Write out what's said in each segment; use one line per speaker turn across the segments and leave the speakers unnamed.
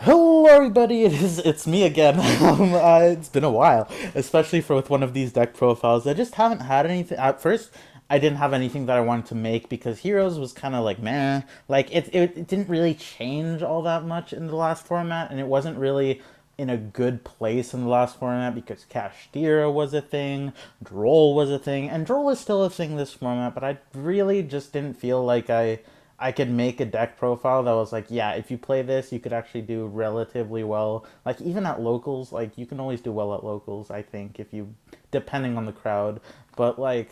Hello, everybody. It's me again. It's been a while, especially for with one of these deck profiles. I just haven't had anything. At first, I didn't have anything that I wanted to make because Heroes was kind of like meh. Like it didn't really change all that much in the last format, and it wasn't really in a good place in the last format because Kashtira was a thing, Droll was a thing, and Droll is still a thing this format. But I really just didn't feel like I could make a deck profile that was like, yeah, if you play this, you could actually do relatively well. Like even at locals, like you can always do well at locals, I think, if you depending on the crowd. But like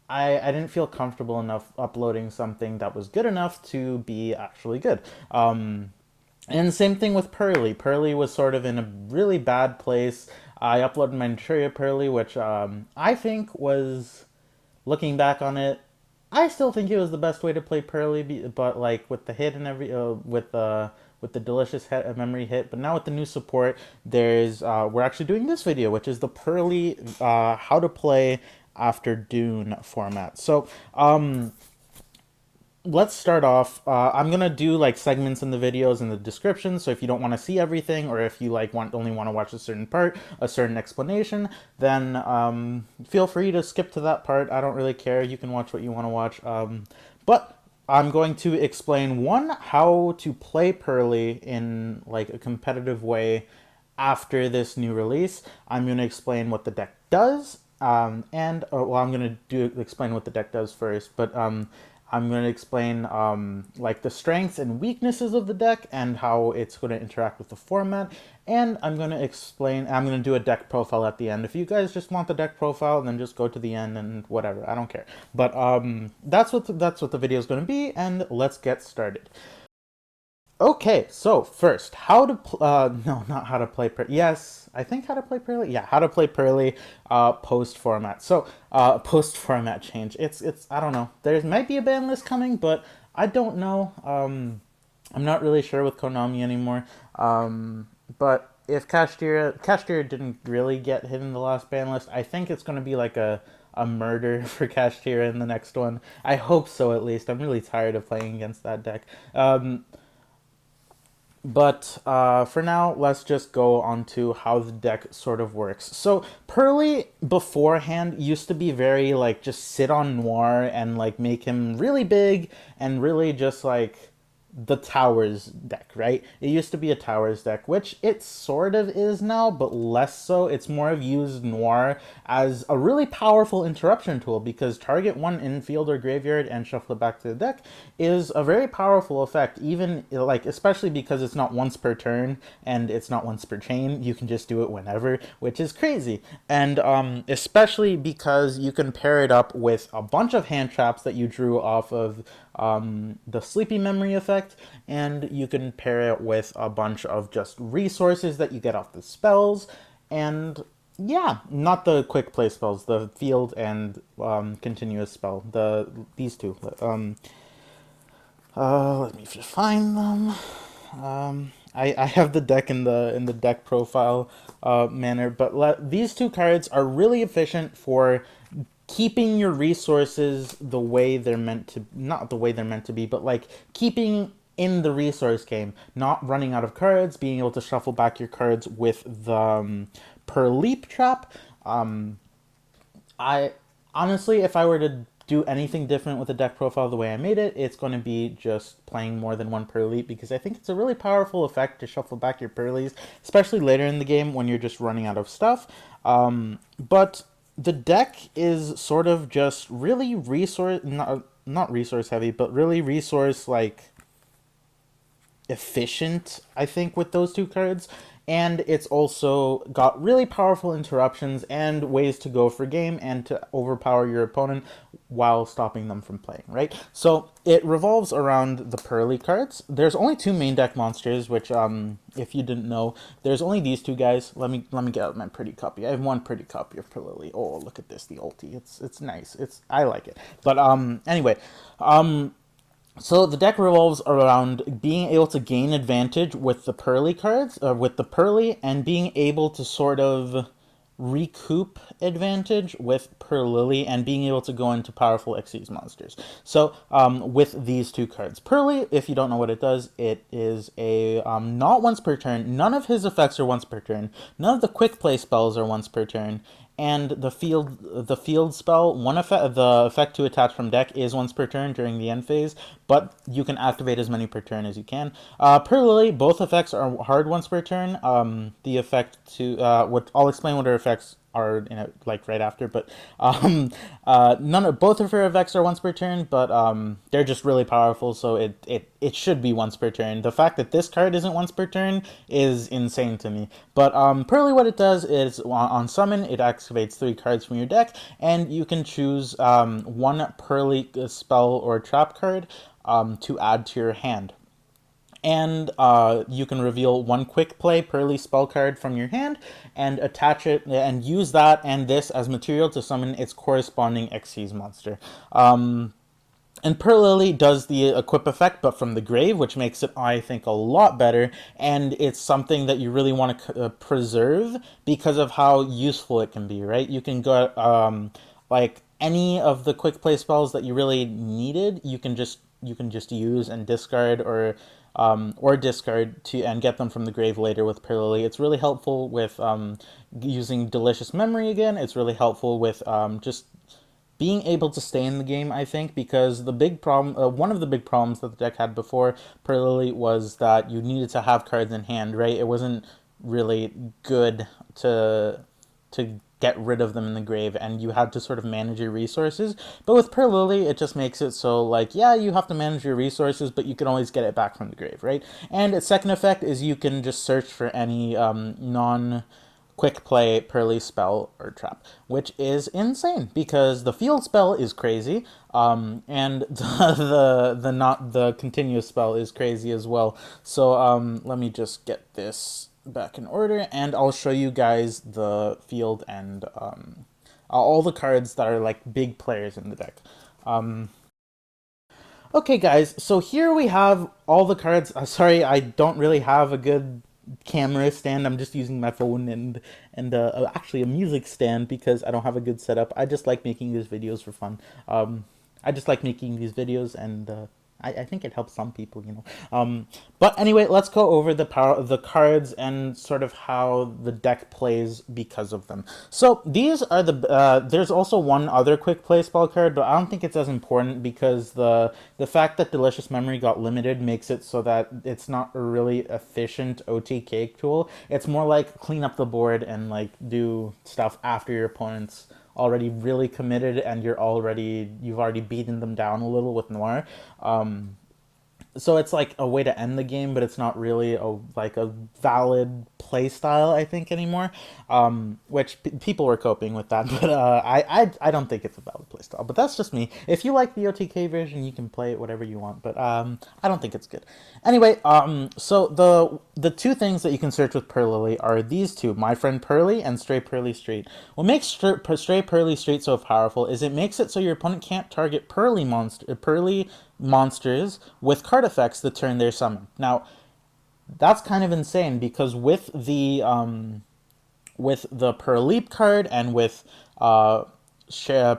I didn't feel comfortable enough uploading something that was good enough to be actually good. And the same thing with Purrely. Purrely was sort of in a really bad place. I uploaded my Manchuria Purrely, which I think was, looking back on it, I still think it was the best way to play Purrely, but like with the hit and with the delicious memory hit. But now with the new support, there's we're actually doing this video, which is the Purrely how to play after Dune format. So let's start off. I'm gonna do like segments in the videos in the description. So if you don't want to see everything, or if you like only want to watch a certain part, a certain explanation, then feel free to skip to that part. I don't really care. You can watch what you want to watch. But I'm going to explain one, how to play Purrely in like a competitive way after this new release. I'm going to explain what the deck does, and well, I'm going to do explain what the deck does first, but I'm going to explain like the strengths and weaknesses of the deck and how it's going to interact with the format. And I'm going to do a deck profile at the end. If you guys just want the deck profile, then just go to the end and whatever. I don't care. But that's what the video is going to be, and let's get started. Okay, so first, how to no, not how to play yes, I think how to play Purrely. Yeah, how to play Purrely post format. So post format change. It's I don't know. There might be a ban list coming, but I don't know. I'm not really sure with Konami anymore. But if Kashtira didn't really get hit in the last ban list, I think it's going to be like a murder for Kashtira in the next one. I hope so, at least. I'm really tired of playing against that deck. But for now, let's just go on to how the deck sort of works. So Purrely beforehand used to be very like just sit on Noir and like make him really big and really just like the towers deck, right? It used to be a towers deck, which it sort of is now, but less so. It's more of used Noir as a really powerful interruption tool because target one infield or graveyard and shuffle it back to the deck is a very powerful effect, even like especially because it's not once per turn and it's not once per chain. You can just do it whenever, which is crazy. And especially because you can pair it up with a bunch of hand traps that you drew off of the sleepy memory effect, and you can pair it with a bunch of just resources that you get off the spells, and yeah, not the quick play spells, the field and continuous spell, these two. Let me just find them. I have the deck in the deck profile manner, but these two cards are really efficient for keeping your resources the way they're meant to, not the way they're meant to be, but like keeping in the resource game, not running out of cards, being able to shuffle back your cards with the per leap trap. I honestly, if I were to do anything different with the deck profile the way I made it, it's going to be just playing more than one Purrely because I think it's a really powerful effect to shuffle back your Purrelys, especially later in the game when you're just running out of stuff. But the deck is sort of just really not resource heavy, but really resource like efficient, I think, with those two cards. And it's also got really powerful interruptions and ways to go for game and to overpower your opponent while stopping them from playing, right? So it revolves around the Purrely cards. There's only two main deck monsters, which if you didn't know, there's only these two guys. Let me get out my pretty copy. I have one pretty copy of Purrely. Oh, look at this, the ulti. It's nice. I like it. But anyway, so the deck revolves around being able to gain advantage with the Purrely cards, with the Purrely, and being able to sort of recoup advantage with Purrely and being able to go into powerful Xyz monsters. So with these two cards, Purrely, if you don't know what it does, it is a not once per turn. None of his effects are once per turn. None of the quick play spells are once per turn. And the field spell, one effect, the effect to attach from deck is once per turn during the end phase, but you can activate as many per turn as you can. Per Lily, both effects are hard once per turn. The effect to what I'll explain what her effects are in it, like right after, but none of both of her effects are once per turn, but they're just really powerful, so it should be once per turn. The fact that this card isn't once per turn is insane to me. But Purrely, what it does is on summon, it activates 3 cards from your deck, and you can choose one Purrely spell or trap card to add to your hand. And you can reveal one quick play Purrely spell card from your hand and attach it and use that and this as material to summon its corresponding Xyz monster. And Purrely does the equip effect, but from the grave, which makes it, I think, a lot better. And it's something that you really want to preserve because of how useful it can be, right? You can go, like, any of the quick play spells that you really needed, you can just use and discard or discard to and get them from the grave later with Purrely. It's really helpful with using Delicious Memory again. It's really helpful with just being able to stay in the game, I think, because the big problem, one of the big problems that the deck had before Purrely was that you needed to have cards in hand, right? It wasn't really good to get rid of them in the grave, and you had to sort of manage your resources. But with Purrely, it just makes it so, like, yeah, you have to manage your resources, but you can always get it back from the grave, right? And its second effect is you can just search for any non quick play Purrely spell or trap, which is insane because the field spell is crazy, and the not the continuous spell is crazy as well. So let me just get this back in order, and I'll show you guys the field and all the cards that are like big players in the deck. Okay, guys, so here we have all the cards. Sorry, I don't really have a good camera stand. I'm just using my phone and actually a music stand because I don't have a good setup. I just like making these videos for fun. I just like making these videos, and I think it helps some people, you know. But anyway, let's go over the power of the cards and sort of how the deck plays because of them. So these are the there's also one other quick play spell card, but I don't think it's as important because the fact that Delicious Memory got limited makes it so that it's not a really efficient OTK tool. It's more like clean up the board and like do stuff after your opponent's already really committed and you've already beaten them down a little with Noir. So it's like a way to end the game, but it's not really a valid play style, I think, anymore. Which people were coping with that, but I don't think it's a valid play style. But that's just me. If you like the OTK version, you can play it whatever you want. But I don't think it's good. Anyway, so the two things that you can search with Purrely are these two: My Friend Purrely and Stray Purrely Street. What makes Stray Purrely Street so powerful is it makes it so your opponent can't target Purrely monsters with card effects the turn they're summoned. Now, that's kind of insane because with the Purrely card and with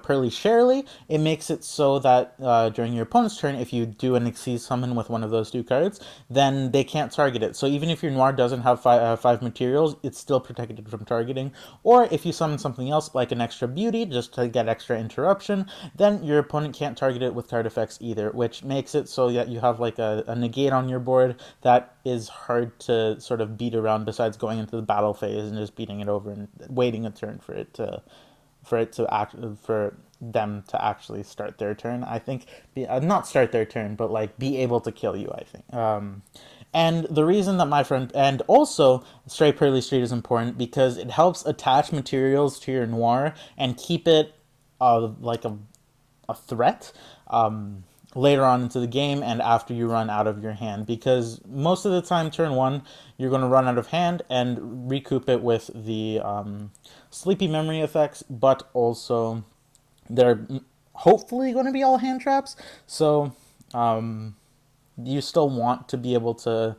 Purrely Sharely, it makes it so that during your opponent's turn, if you do an Xyz summon with one of those two cards, then they can't target it. So even if your Noir doesn't have five materials, it's still protected from targeting. Or if you summon something else like an extra beauty just to get extra interruption, then your opponent can't target it with card effects either, which makes it so that you have like a negate on your board that is hard to sort of beat around besides going into the battle phase and just beating it over and waiting a turn for them to actually start their turn. I think not start their turn, but like be able to kill you, I think. And the reason that My Friend and also Stray Purrely Street is important because it helps attach materials to your Noir and keep it like a threat later on into the game and after you run out of your hand, because most of the time turn one you're going to run out of hand and recoup it with the sleepy memory effects, but also they're hopefully going to be all hand traps, so you still want to be able to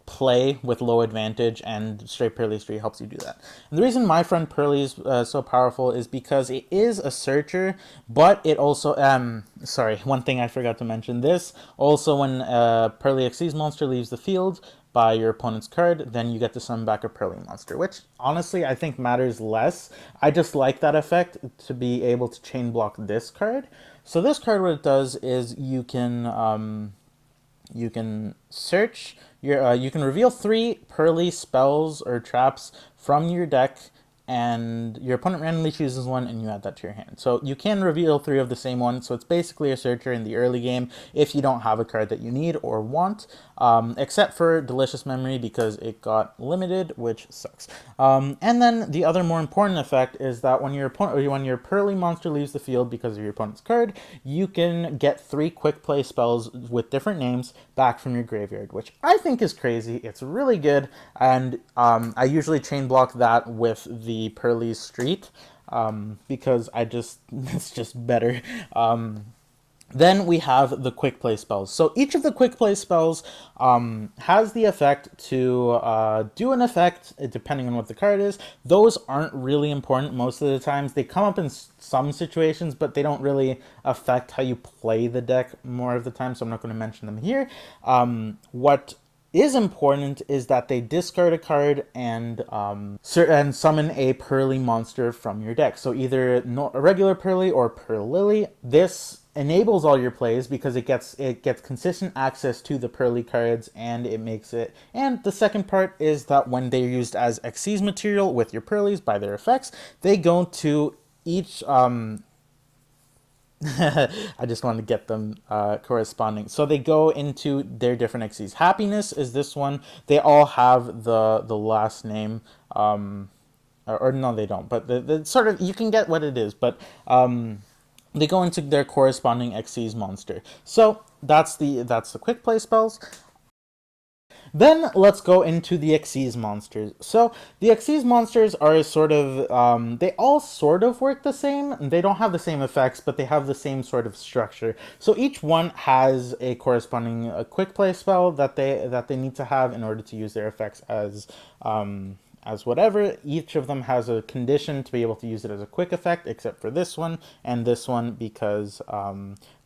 play with low advantage, and straight Purrely Street helps you do that. And the reason my friend Purrely is so powerful is because it is a searcher, but it also sorry, one thing I forgot to mention. This also, when Purrely Xyz monster leaves the field by your opponent's card, then you get to summon back a Purrely monster, which honestly I think matters less. I just like that effect to be able to chain block this card. So this card, what it does is you can search your you can reveal 3 Purrely spells or traps from your deck, and your opponent randomly chooses one and you add that to your hand. So you can reveal 3 of the same one, so it's basically a searcher in the early game if you don't have a card that you need or want, except for Delicious Memory because it got limited, which sucks. And then the other more important effect is that when your Purrely monster leaves the field because of your opponent's card, you can get 3 quick play spells with different names back from your graveyard, which I think is crazy. It's really good, and I usually chain block that with the Purrely Street because it's just better. Then we have the quick play spells. So each of the quick play spells has the effect to do an effect depending on what the card is. Those aren't really important most of the times. They come up in some situations, but they don't really affect how you play the deck more of the time, so I'm not going to mention them here. What is important is that they discard a card and summon a Purrely monster from your deck. So either a regular Purrely or Purrely. This enables all your plays because it gets consistent access to the Purrely cards, and it makes it. And the second part is that when they're used as Xyz material with your Purrelys by their effects, they go to each I just want to get them corresponding. So they go into their different Xyz. Happiness is this one. They all have the last name, or no, they don't. But the sort of, you can get what it is. But they go into their corresponding Xyz monster. So that's the quick play spells. Then let's go into the Xyz monsters. So the Xyz monsters are sort of, they all sort of work the same. They don't have the same effects, but they have the same sort of structure. So each one has a corresponding quick play spell that they need to have in order to use their effects as whatever. Each of them has a condition to be able to use it as a quick effect, except for this one and this one, because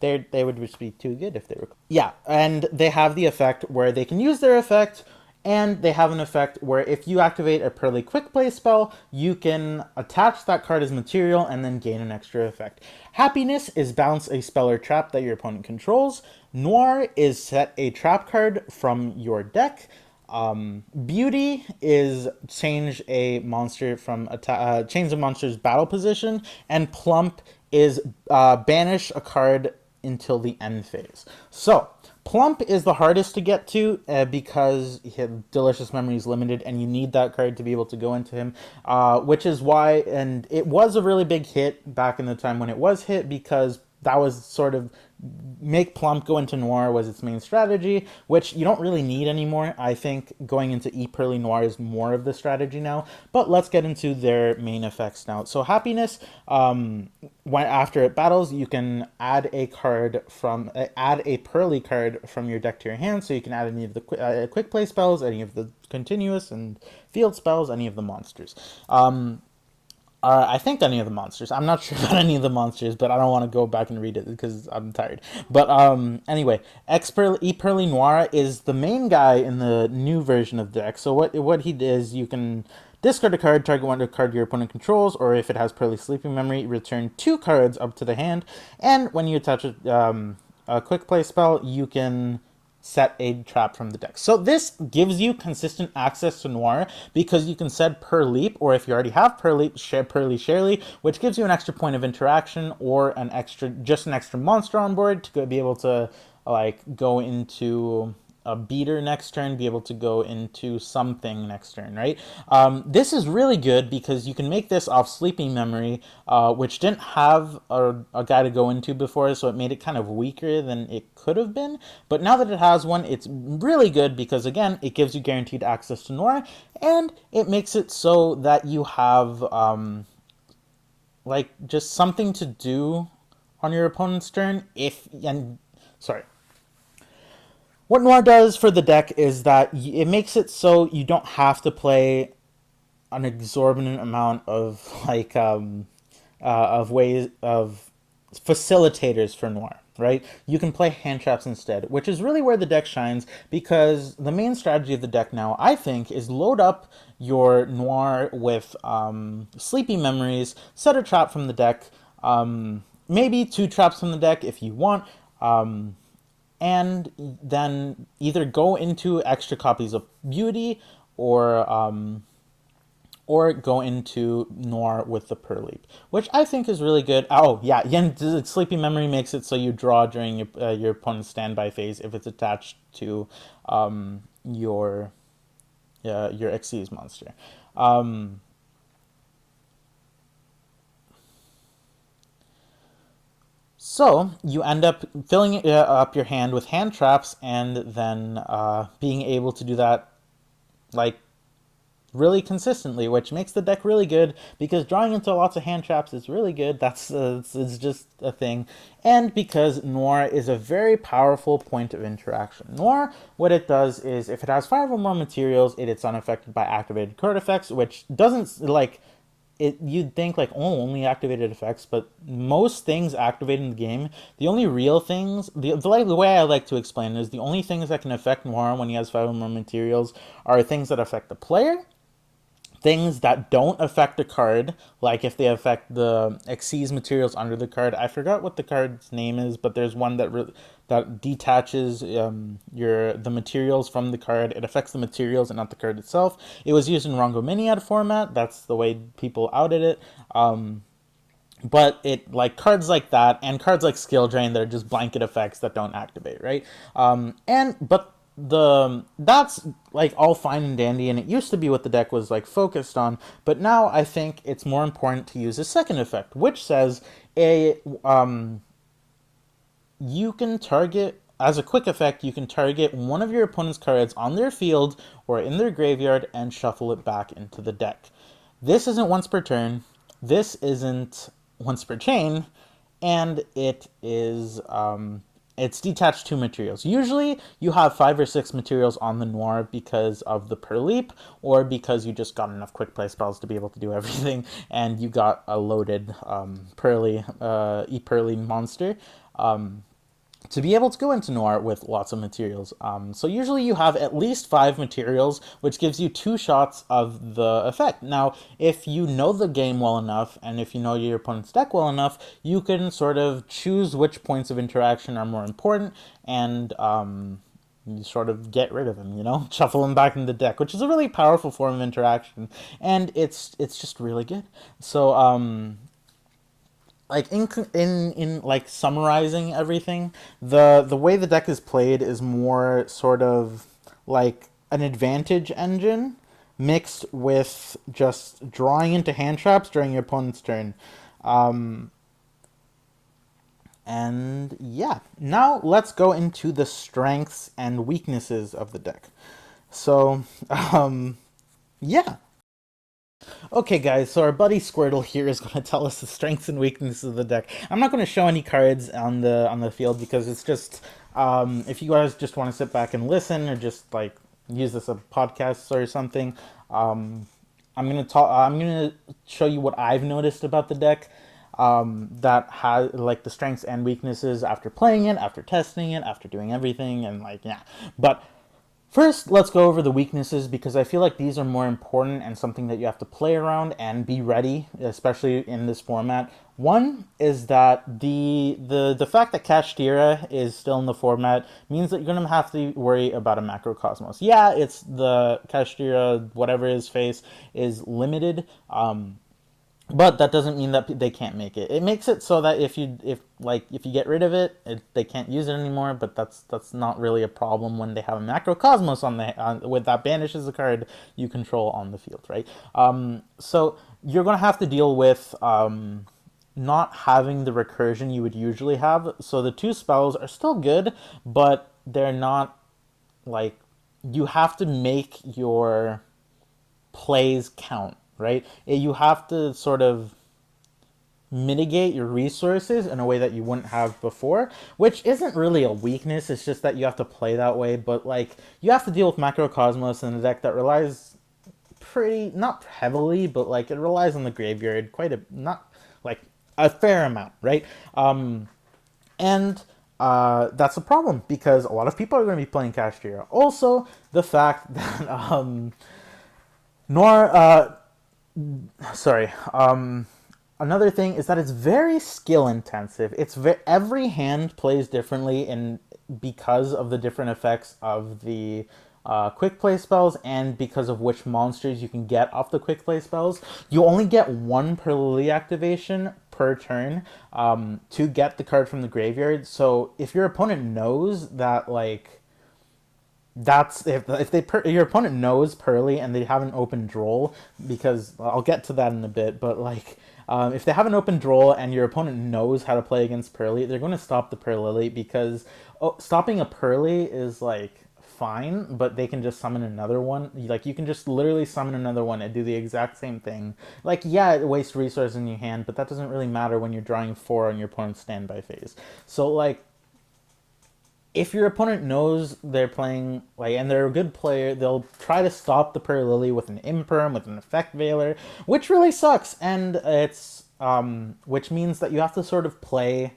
they would just be too good if they were. Yeah, and they have the effect where they can use their effect, and they have an effect where if you activate a Purrely quick play spell, you can attach that card as material and then gain an extra effect. Happiness is bounce a spell or trap that your opponent controls. Noir is set a trap card from your deck. Beauty is change a monster from change the monster's battle position, and Plump is banish a card until the end phase. So Plump is the hardest to get to because Delicious Memory is limited, and you need that card to be able to go into him, which is why, and it was a really big hit back in the time when it was hit, because that was sort of make Plump go into Noir was its main strategy, which you don't really need anymore. I think going into Purrely Noir is more of the strategy now. But let's get into their main effects now. So Happiness, after it battles, you can add a Purrely card from your deck to your hand. So you can add any of the quick play spells, any of the continuous and field spells, any of the monsters. I think any of the monsters. I'm not sure about any of the monsters, but I don't want to go back and read it because I'm tired. But anyway, Purrely Noir is the main guy in the new version of the deck. So what he does, you can discard a card, target one card your opponent controls, or if it has Purrely Sleeping Memory, return 2 cards up to the hand. And when you attach a quick play spell, you can set a trap from the deck. So this gives you consistent access to Noir because you can set Purrely, or if you already have Purrely Sharely, which gives you an extra point of interaction or an extra monster on board to be able to go into a beater next turn, be able to go into something next turn, right? This is really good because you can make this off Sleeping Memory, which didn't have a guy to go into before, so it made it kind of weaker than it could have been. But now that it has one, it's really good because, again, it gives you guaranteed access to Noir, and it makes it so that you have just something to do on your opponent's turn What Noir does for the deck is that it makes it so you don't have to play an exorbitant amount of of ways of facilitators for Noir, right? You can play hand traps instead, which is really where the deck shines, because the main strategy of the deck now, I think, is load up your Noir with sleepy memories, set a trap from the deck, maybe two traps from the deck if you want, and then either go into extra copies of Beauty or go into Noir with the Purrely, which I think is really good. Oh yeah, again, Sleepy Memory makes it so you draw during your opponent's standby phase if it's attached to your Xyz monster. So you end up filling up your hand with hand traps, and then being able to do that like really consistently, which makes the deck really good because drawing into lots of hand traps is really good. That's it's just a thing, and because Noir is a very powerful point of interaction. Noir, what it does is if it has 5 or more materials, it's unaffected by activated card effects, which doesn't like it. You'd think like, oh, only activated effects, but most things activate in the game. The only real things, the way I like to explain it is the only things that can affect Noir when he has 5 or more materials are things that affect the player, things that don't affect the card, like if they affect the Xyz materials under the card. I forgot what the card's name is, but there's one that detaches the materials from the card. It affects the materials and not the card itself. It was used in Rongominiad format. That's the way people outed it. But it like cards like that and cards like Skill Drain that are just blanket effects that don't activate, right? And but the that's like all fine and dandy, and it used to be what the deck was like focused on, but now I think it's more important to use a second effect, which says a you can target as a quick effect, you can target one of your opponent's cards on their field or in their graveyard and shuffle it back into the deck. This isn't once per turn, this isn't once per chain, and it's detached 2 materials. Usually you have 5 or 6 materials on the Noir because of the Purrely, or because you just got enough quick play spells to be able to do everything, and you got a loaded Purrely monster. To be able to go into Noir with lots of materials. So usually you have at least 5 materials, which gives you 2 shots of the effect. Now, if you know the game well enough, and if you know your opponent's deck well enough, you can sort of choose which points of interaction are more important, and you sort of get rid of them, shuffle them back in the deck, which is a really powerful form of interaction, and it's just really good. So like in like summarizing everything, the way the deck is played is more sort of like an advantage engine mixed with just drawing into hand traps during your opponent's turn. And yeah, now let's go into the strengths and weaknesses of the deck. So yeah. Okay, guys, so our buddy Squirtle here is going to tell us the strengths and weaknesses of the deck. I'm not going to show any cards on the field because it's just if you guys just want to sit back and listen or just like use this as a podcast or something, I'm going to talk. I'm going to show you what I've noticed about the deck. That has like the strengths and weaknesses after playing it, after testing it, after doing everything, and like yeah. But first, let's go over the weaknesses because I feel like these are more important and something that you have to play around and be ready, especially in this format. One is that the fact that Kashtira is still in the format means that you're gonna have to worry about a Macrocosmos. Yeah, it's the Kashtira, whatever his face, is limited. But that doesn't mean that they can't make it. It makes it so that if you get rid of they can't use it anymore. But that's not really a problem when they have a Macrocosmos with that banishes the card you control on the field, right? So you're gonna have to deal with not having the recursion you would usually have. So the 2 spells are still good, but they're not like you have to make your plays count, right? You have to sort of mitigate your resources in a way that you wouldn't have before, which isn't really a weakness. It's just that you have to play that way. But like you have to deal with Macrocosmos in a deck that relies pretty not heavily, but like it relies on the graveyard quite a not like a fair amount, right? And that's a problem because a lot of people are going to be playing Kashtira. Also, the fact that Nor sorry another thing is that it's very skill intensive. Every hand plays differently in because of the different effects of the quick play spells and because of which monsters you can get off the quick play spells. You only get one Purrely activation per turn to get the card from the graveyard. So if your opponent knows that like that's if your opponent knows Purrely and they have an open droll, because I'll get to that in a bit, but like if they have an open droll and your opponent knows how to play against Purrely, they're going to stop the Purrely because stopping a Purrely is like fine, but they can just summon another one. Like you can just literally summon another one and do the exact same thing. Like yeah, it wastes resources in your hand, but that doesn't really matter when you're drawing 4 on your opponent's standby phase. So like if your opponent knows they're playing like and they're a good player, they'll try to stop the Purrely with an imperm, with an effect veiler, which really sucks. And it's which means that you have to sort of play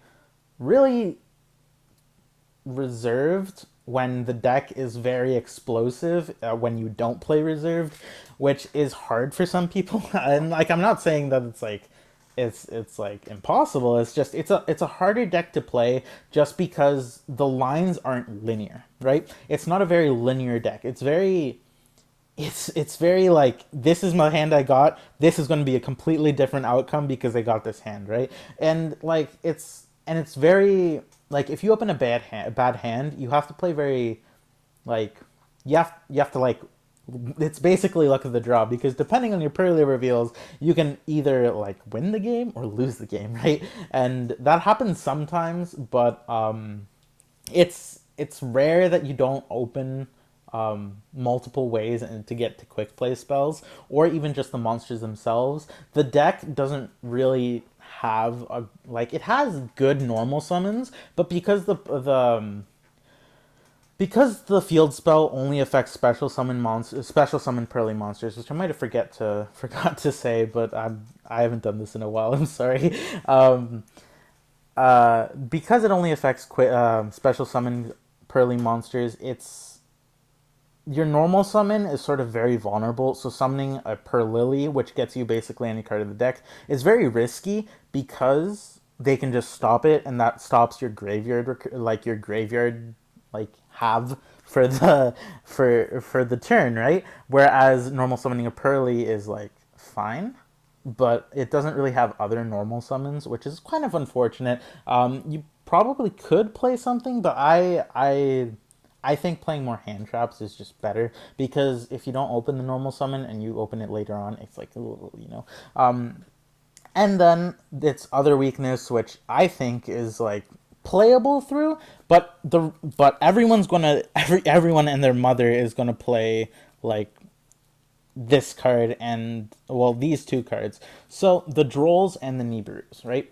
really reserved when the deck is very explosive, when you don't play reserved, which is hard for some people. And like I'm not saying that it's like it's like impossible. It's just it's a harder deck to play just because the lines aren't linear, right? It's not a very linear deck. It's very like this is my hand I got. This is going to be a completely different outcome because I got this hand, right? And like it's very like if you open a bad hand, you have to play very like you have to like it's basically luck of the draw because depending on your Purrely reveals, you can either like win the game or lose the game, right? And that happens sometimes, but it's rare that you don't open multiple ways and to get to quick play spells or even just the monsters themselves. The deck doesn't really have a like it has good normal summons, but because the field spell only affects special summon Purrely monsters, which I might have forgot to say, but I haven't done this in a while. I'm sorry. Because it only affects special summon Purrely monsters, it's your normal summon is sort of very vulnerable. So summoning a Purrely, which gets you basically any card of the deck, is very risky because they can just stop it, and that stops your graveyard like have for the turn, right? Whereas normal summoning a Purrely is like fine, but it doesn't really have other normal summons, which is kind of unfortunate. You probably could play something, but I think playing more hand traps is just better because if you don't open the normal summon and you open it later on, it's like a little, you know. And then its other weakness, which I think is like playable through, but everyone and their mother is gonna play like this card and well these two cards. So the Drolls and the Nibiru's, right?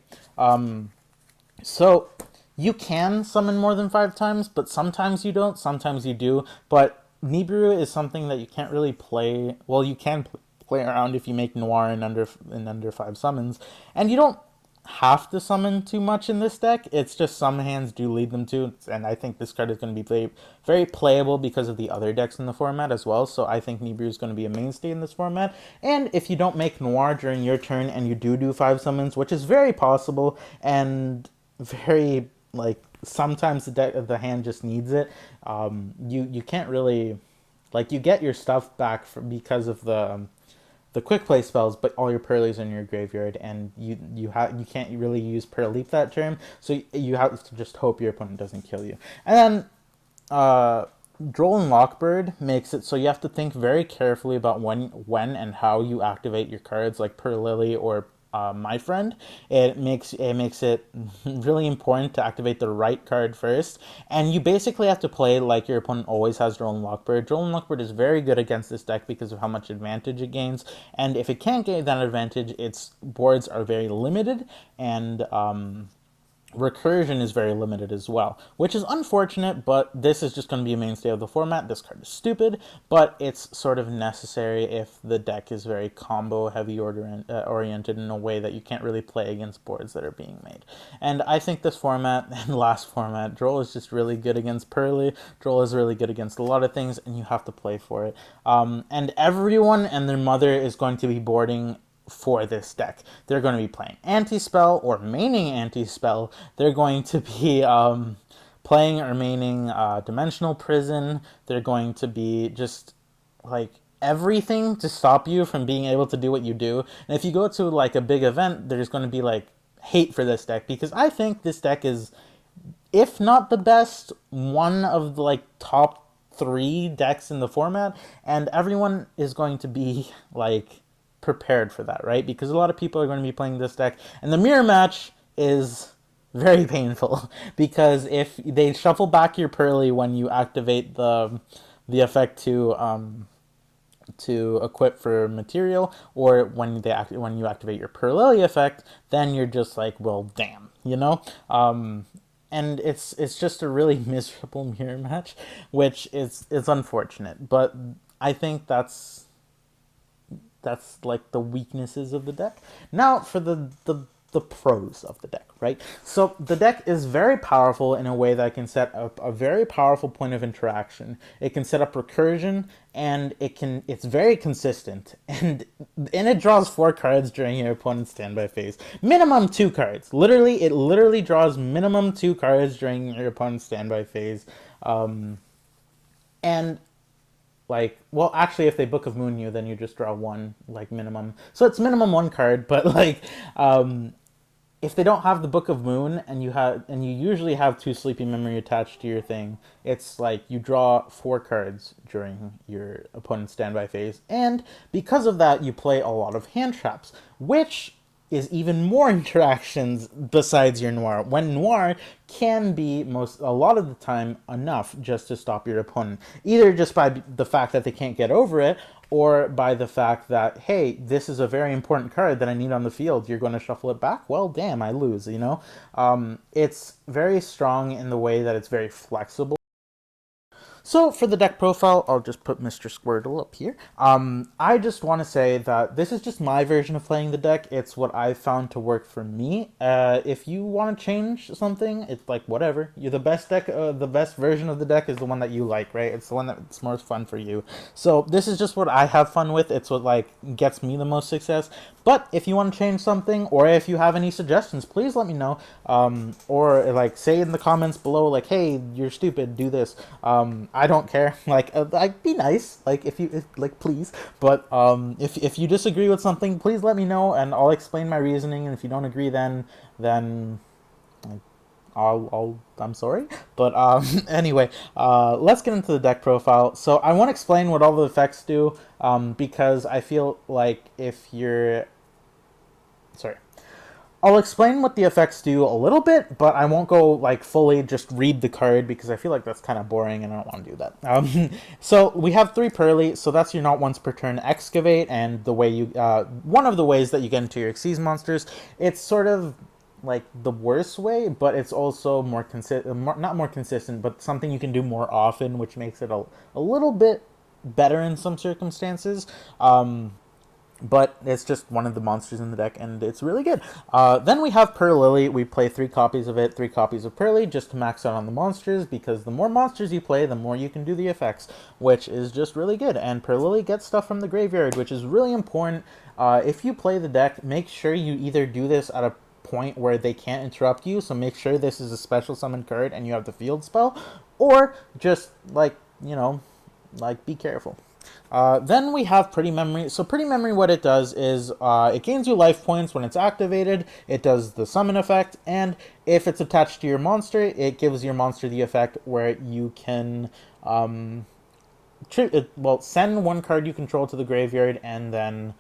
So you can summon more than 5 times, but sometimes you don't, sometimes you do. But Nibiru is something that you can't really play. Well, you can play around if you make Noir in under 5 summons, and you don't have to summon too much in this deck. It's just some hands do lead them to, and I think this card is going to be very playable because of the other decks in the format as well. So I think Nibiru is going to be a mainstay in this format. And if you don't make Noir during your turn and you do 5 summons, which is very possible and very like sometimes the hand just needs it, you can't really like you get your stuff back because of the quick play spells, but all your Purrely's in your graveyard, and you can't really use Purrely that turn, so you have to just hope your opponent doesn't kill you. And then Droll and Lockbird makes it so you have to think very carefully about when and how you activate your cards like Purrely or my friend. It makes it really important to activate the right card first, and you basically have to play like your opponent always has Droll and Lockbird. Droll and Lockbird is very good against this deck because of how much advantage it gains, and if it can't gain that advantage, its boards are very limited, and recursion is very limited as well, which is unfortunate, but this is just going to be a mainstay of the format. This card is stupid, but it's sort of necessary if the deck is very combo heavy oriented in a way that you can't really play against boards that are being made. And I think this format and last format, Droll is just really good against Purrely. Droll is really good against a lot of things, and you have to play for it. And everyone and their mother is going to be boarding for this deck. They're going to be playing anti-spell or maining anti-spell. They're going to be playing or maining dimensional prison. They're going to be just like everything to stop you from being able to do what you do. And if you go to like a big event, there's going to be like hate for this deck, because I think this deck is, if not the best, one of the like top 3 decks in the format, and everyone is going to be like prepared for that, right? Because a lot of people are going to be playing this deck, and the mirror match is very painful because if they shuffle back your Purrely when you activate the effect to equip for material, or when you activate your Purrely effect, then you're just like, well, damn, you know. And it's just a really miserable mirror match, which is unfortunate. But I think that's like the weaknesses of the deck. Now for the pros of the deck, right? So the deck is very powerful in a way that can set up a very powerful point of interaction. It can set up recursion, and it's very consistent, and it draws 4 cards during your opponent's standby phase. Minimum 2 cards. It literally draws minimum 2 cards during your opponent's standby phase. And like, well, actually, if they Book of Moon you, then you just draw 1, like, minimum. So it's minimum 1 card, but like, if they don't have the Book of Moon, and you usually have 2 Sleeping Memory attached to your thing, it's like you draw 4 cards during your opponent's standby phase, and because of that, you play a lot of hand traps, which is even more interactions besides your noir, when noir can be a lot of the time enough just to stop your opponent, either just by the fact that they can't get over it, or by the fact that, hey, this is a very important card that I need on the field, you're going to shuffle it back, well, damn, I lose, you know. It's very strong in the way that it's very flexible. So for the deck profile, I'll just put Mr. Squirtle up here. I just want to say that this is just my version of playing the deck. It's what I've found to work for me. If you want to change something, it's like whatever. You're the best deck. The best version of the deck is the one that you like, right? It's the one that's most fun for you. So this is just what I have fun with. It's what like gets me the most success. But if you want to change something, or if you have any suggestions, please let me know. Or like say in the comments below, like, hey, you're stupid, do this. I don't care. Like, I'd be nice. Like, like, please. But if you disagree with something, please let me know, and I'll explain my reasoning. And if you don't agree, then like, I'm sorry. But anyway, let's get into the deck profile. So I want to explain what all the effects do, because I feel like if you're sorry. I'll explain what the effects do a little bit, but I won't go like fully just read the card, because I feel like that's kind of boring and I don't want to do that. So we have 3 Purrely, so that's your not once per turn excavate, and the way you one of the ways that you get into your Xyz monsters. It's sort of like the worst way, but it's also more not more consistent, but something you can do more often, which makes it a little bit better in some circumstances. But it's just one of the monsters in the deck, and it's really good. Then we have Purrely. We play 3 copies of it, 3 copies of Purrely, just to max out on the monsters, because the more monsters you play, the more you can do the effects, which is just really good. And Purrely gets stuff from the graveyard, which is really important. If you play the deck, make sure you either do this at a point where they can't interrupt you, so make sure this is a special summon card and you have the field spell, or just, like, you know, like, be careful. Then we have Pretty Memory. So Pretty Memory, what it does is it gains you life points when it's activated. It does the summon effect, and if it's attached to your monster, it gives your monster the effect where you can send 1 card you control to the graveyard, and then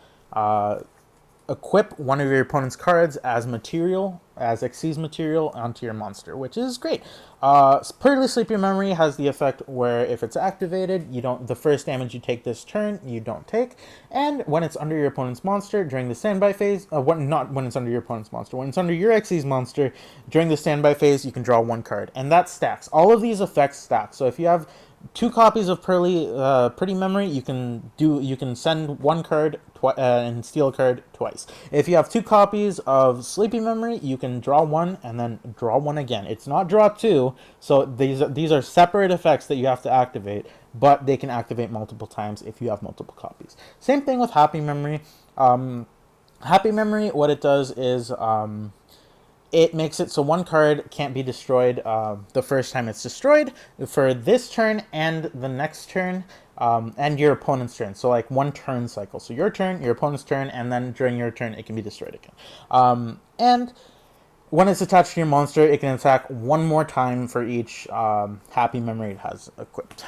equip one of your opponent's cards as material, as Xyz material onto your monster, which is great. Purrely Sleepy Memory has the effect where if it's activated, you don't, the first damage you take this turn, you don't take. And when it's under your opponent's monster during the standby phase, not when it's under your opponent's monster, when it's under your Xyz monster during the standby phase, you can draw one card, and that stacks. All of these effects stack. So if you have 2 copies of Pretty Memory, you can send one card and steal a card twice. If you have 2 copies of Sleepy Memory, you can draw one and then draw one again. It's not draw 2, so these are separate effects that you have to activate, but they can activate multiple times if you have multiple copies. Same thing with Happy Memory. Happy Memory, what it does is it makes it so one card can't be destroyed the first time it's destroyed for this turn and the next turn, and your opponent's turn. So like one turn cycle. So your turn, your opponent's turn, and then during your turn it can be destroyed again. And when it's attached to your monster, it can attack one more time for each Happy Memory it has equipped.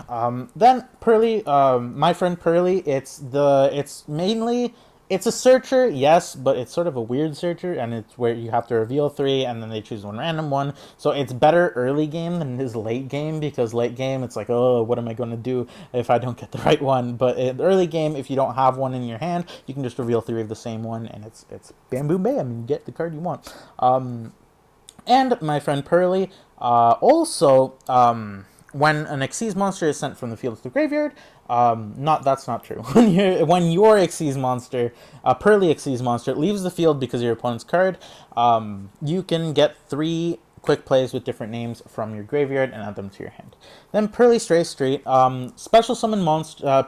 Then Purrely, my friend Purrely, it's mainly, it's a searcher, yes, but it's sort of a weird searcher, and it's where you have to reveal 3, and then they choose one random one. So it's better early game than it is late game, because late game, it's like, oh, what am I going to do if I don't get the right one? But in early game, if you don't have one in your hand, you can just reveal 3 of the same one, and it's bam, boom, bam, and you get the card you want. And my friend Purrely, also, when an Xyz monster is sent from the field to the graveyard, that's not true. When your Xyz monster, Purrely Xyz monster, leaves the field because of your opponent's card, you can get 3 quick plays with different names from your graveyard and add them to your hand. Then Purrely Stray Street, special summon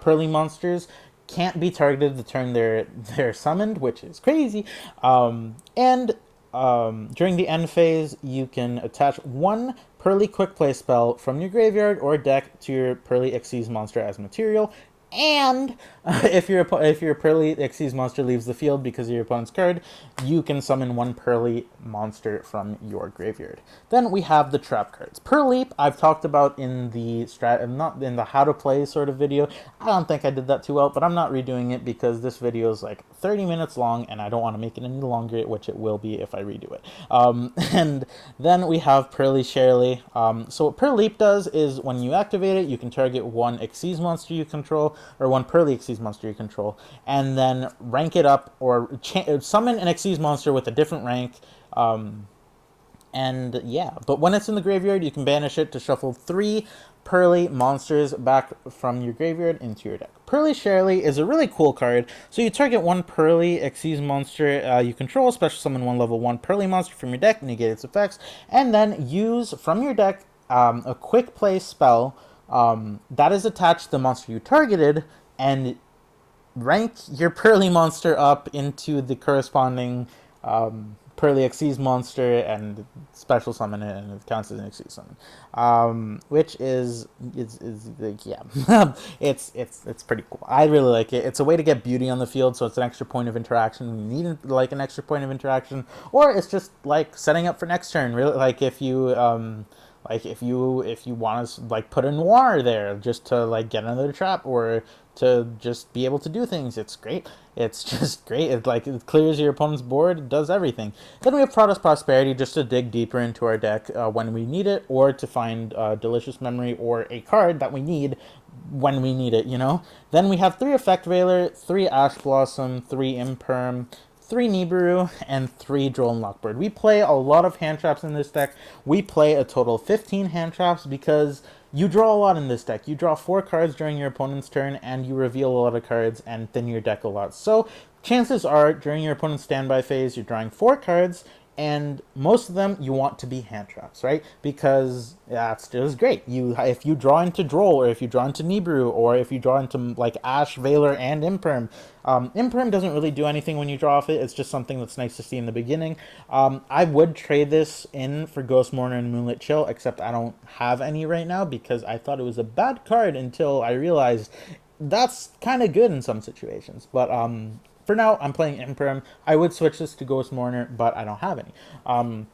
Purrely monsters can't be targeted the turn they're summoned, which is crazy. And during the end phase, you can attach one Purrely Quick Play spell from your graveyard or deck to your Purrely Xyz monster as material. And if your Purrely Xyz monster leaves the field because of your opponent's card, you can summon one Purrely monster from your graveyard. Then we have the trap cards. Purrely, I've talked about in the not in the how to play sort of video. I don't think I did that too well, but I'm not redoing it because this video is like 30 minutes long, and I don't want to make it any longer, which it will be if I redo it. And then we have Purrely Sharely. So what Purrely does is when you activate it, you can target one Xyz monster you control, or one Purrely Xyz monster you control, and then rank it up or summon an Xyz monster with a different rank. And yeah, but when it's in the graveyard, you can banish it to shuffle 3 Purrely monsters back from your graveyard into your deck. Purrely Sharely is a really cool card. So you target one Purrely Xyz monster you control, special summon one level 1 Purrely monster from your deck, negate its effects, and then use from your deck a quick play spell that is attached to the monster you targeted, and rank your Purrely monster up into the corresponding Purrely Xyz monster and special summon it, and it counts as an Xyz summon, which is like, yeah, it's pretty cool. I really like it. It's a way to get beauty on the field, so it's an extra point of interaction. You need like an extra point of interaction, or it's just like setting up for next turn. Really, like if you if you want to like put a noir there just to like get another trap, or to just be able to do things, it's great. It's just great. It clears your opponent's board, it does everything. Then we have Prada's Prosperity, just to dig deeper into our deck when we need it, or to find Delicious Memory or a card that we need when we need it, you know? Then we have 3 Effect Veiler, 3 Ash Blossom, 3 Imperm, 3 Nibiru, and 3 Droll Lockbird. We play a lot of hand traps in this deck. We play a total of 15 hand traps because you draw a lot in this deck. You draw 4 cards during your opponent's turn, and you reveal a lot of cards and thin your deck a lot. So chances are, during your opponent's standby phase, you're drawing 4 cards, and most of them you want to be hand traps, right? Because that's just great. If you draw into Droll, or if you draw into Nibiru, or if you draw into like Ash, Veiler, and Imperm. Imperm doesn't really do anything when you draw off it. It's just something that's nice to see in the beginning. I would trade this in for Ghost Mourner and Moonlit Chill, except I don't have any right now because I thought it was a bad card until I realized that's kind of good in some situations. But for now, I'm playing Imperm. I would switch this to Ghost Mourner, but I don't have any.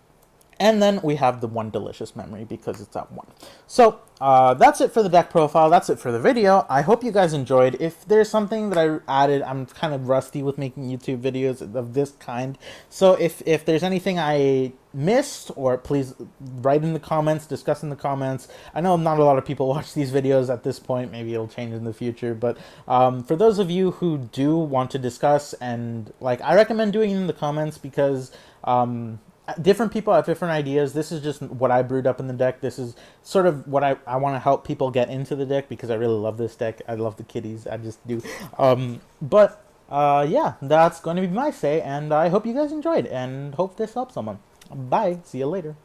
And then we have the one delicious memory because it's at one. So that's it for the deck profile. That's it for the video. I hope you guys enjoyed. If there's something that I added, I'm kind of rusty with making YouTube videos of this kind. So if there's anything I missed, or please write in the comments, discuss in the comments. I know not a lot of people watch these videos at this point. Maybe it'll change in the future. But for those of you who do want to discuss, and like, I recommend doing it in the comments because different people have different ideas. This is just what I brewed up in the deck. This is sort of what I want to help people get into the deck because I really love this deck. I love the kitties. I just do. Yeah, that's going to be my say, and I hope you guys enjoyed and hope this helps someone. Bye. See you later.